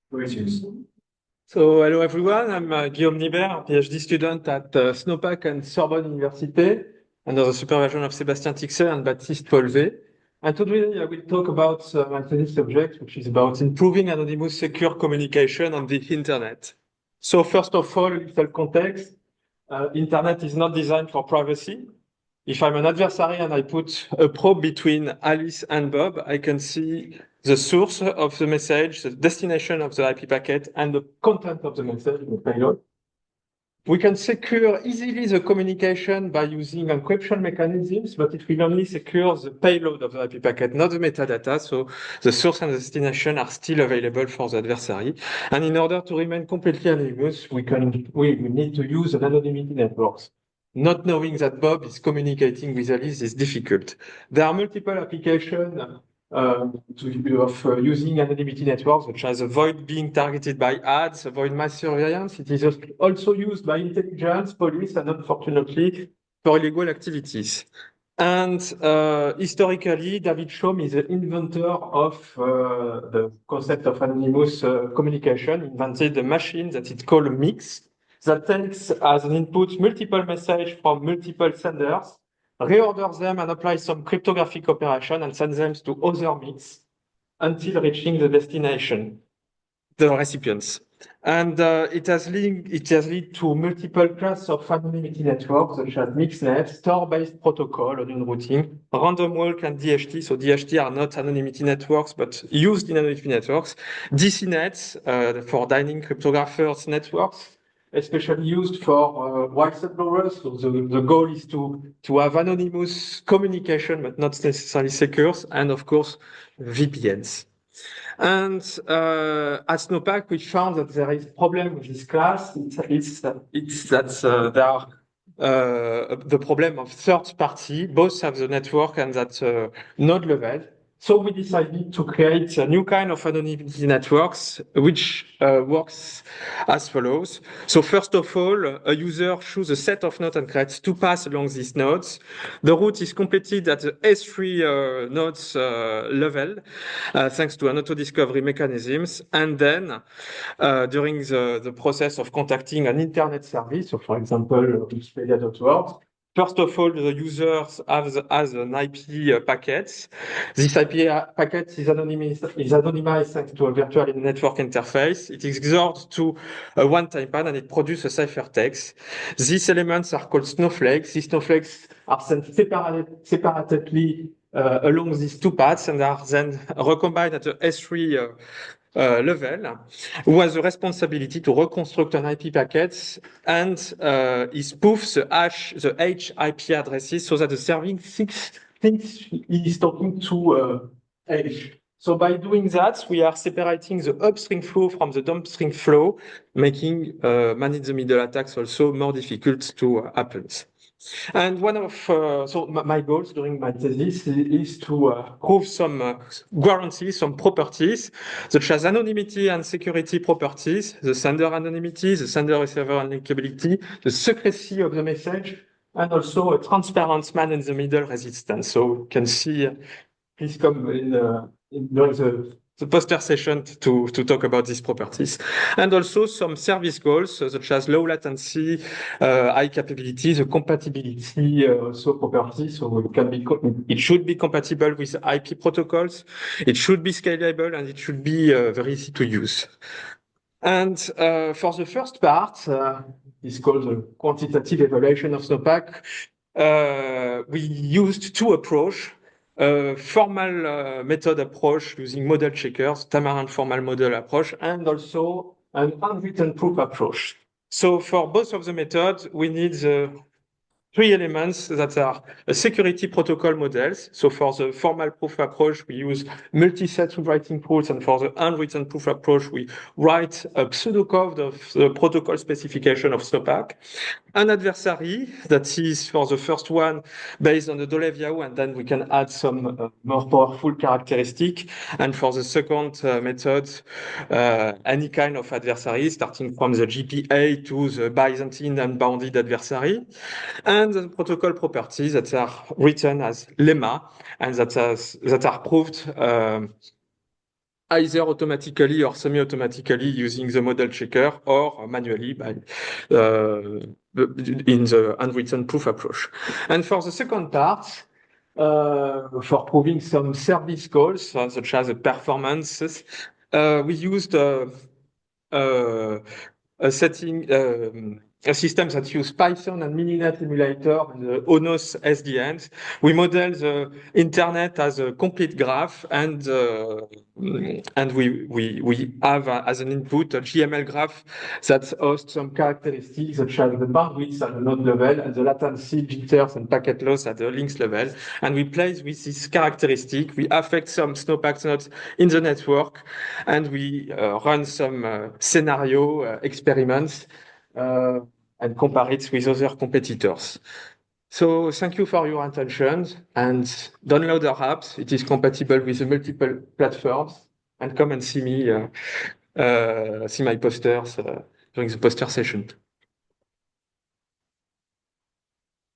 So, hello everyone. I'm Guillaume Nibert, PhD student at Snowpack and Sorbonne Université, under the supervision of Sébastien Tixet and Baptiste Polvé. And today I will talk about my thesis subject, which is about improving anonymous secure communication on the internet. So, first of all, a little context. Internet is not designed for privacy. If I'm an adversary and I put a probe between Alice and Bob, I can see the source of the message, the destination of the IP packet, and the content of the message, the payload. We can secure easily the communication by using encryption mechanisms, but it will only secure the payload of the IP packet, not the metadata. So the source and the destination are still available for the adversary. And in order to remain completely anonymous, we need to use an anonymity networks. Not knowing that Bob is communicating with Alice is difficult. There are multiple applications of using anonymity networks, such as avoid being targeted by ads, avoid mass surveillance. It is also used by intelligence, police, and unfortunately for illegal activities. And historically, David Chaum is the inventor of the concept of anonymous communication, invented a machine that is called a MIX, that takes as an input multiple messages from multiple senders, reorders them and applies some cryptographic operation and sends them to other MIX until reaching the destination, the recipients. And it has led to multiple classes of anonymity networks, such as MixNet, store-based protocol, onion routing, random walk, and DHT. So DHT are not anonymity networks, but used in anonymity networks. DCNet for dining cryptographers networks, especially used for whistleblowers. So the goal is to have anonymous communication, but not necessarily secure, and of course, VPNs. And at Snowpack, we found that there is a problem with this class. It's that there are the problem of third party, both have the network and that node level. So we decided to create a new kind of anonymity networks, which works as follows. So first of all, a user chooses a set of nodes and creates two paths along these nodes. The route is completed at the S3 nodes level, thanks to an auto-discovery mechanisms. And then during the process of contacting an internet service, so for example, Wikipedia.org, first of all, the user has an IP packet. This IP packet is anonymized thanks to a virtual network interface. It is XORed to a one-time pad and it produces a ciphertext. These elements are called snowflakes. These snowflakes are sent separately along these two paths and are then recombined at the S3 level, who has the responsibility to reconstruct an IP packet and he spoofs the H IP addresses so that the serving thinks he is talking to H. So by doing that, we are separating the upstream flow from the downstream flow, making man-in-the-middle attacks also more difficult to happen. And one of my goals during my thesis is to prove some guarantees, some properties, such as anonymity and security properties, the sender anonymity, the sender receiver unlinkability, the secrecy of the message, and also a transparent man-in-the-middle resistance. So you can see, please come during the poster session to talk about these properties. And also some service goals, such as low latency, high capability, the compatibility also properties. So it should be compatible with IP protocols, it should be scalable, and it should be very easy to use. And for the first part, it's called the quantitative evaluation of Snowpack. We used two approaches. Formal method approach using model checkers, Tamarin formal model approach, and also an unwritten proof approach. So for both of the methods, we need the three elements that are security protocol models. So for the formal proof approach, we use multi-set writing proofs, and for the unwritten proof approach, we write a pseudocode of the protocol specification of Snowpack. An adversary, that is for the first one based on the Dolev-Yahoo, and then we can add some more powerful characteristic. And for the second method, any kind of adversary, starting from the GPA to the Byzantine unbounded adversary. And the protocol properties that are written as lemma and that are proved either automatically or semi-automatically using the model checker or manually by in the unwritten proof approach. And for the second part, for proving some service calls, such as performances, we used uh, a setting, a system that use Python and Mininet emulator and the ONOS SDNs. We model the internet as a complete graph, and we have as an input a GML graph that hosts some characteristics such as the bandwidth at the node level and the latency, jitters, and packet loss at the links level. And we play with this characteristic. We affect some Snowpack nodes in the network, and we run some scenario experiments and compare it with other competitors. So thank you for your attention, and download our apps. It is compatible with the multiple platforms, and come and see me, see my posters during the poster session.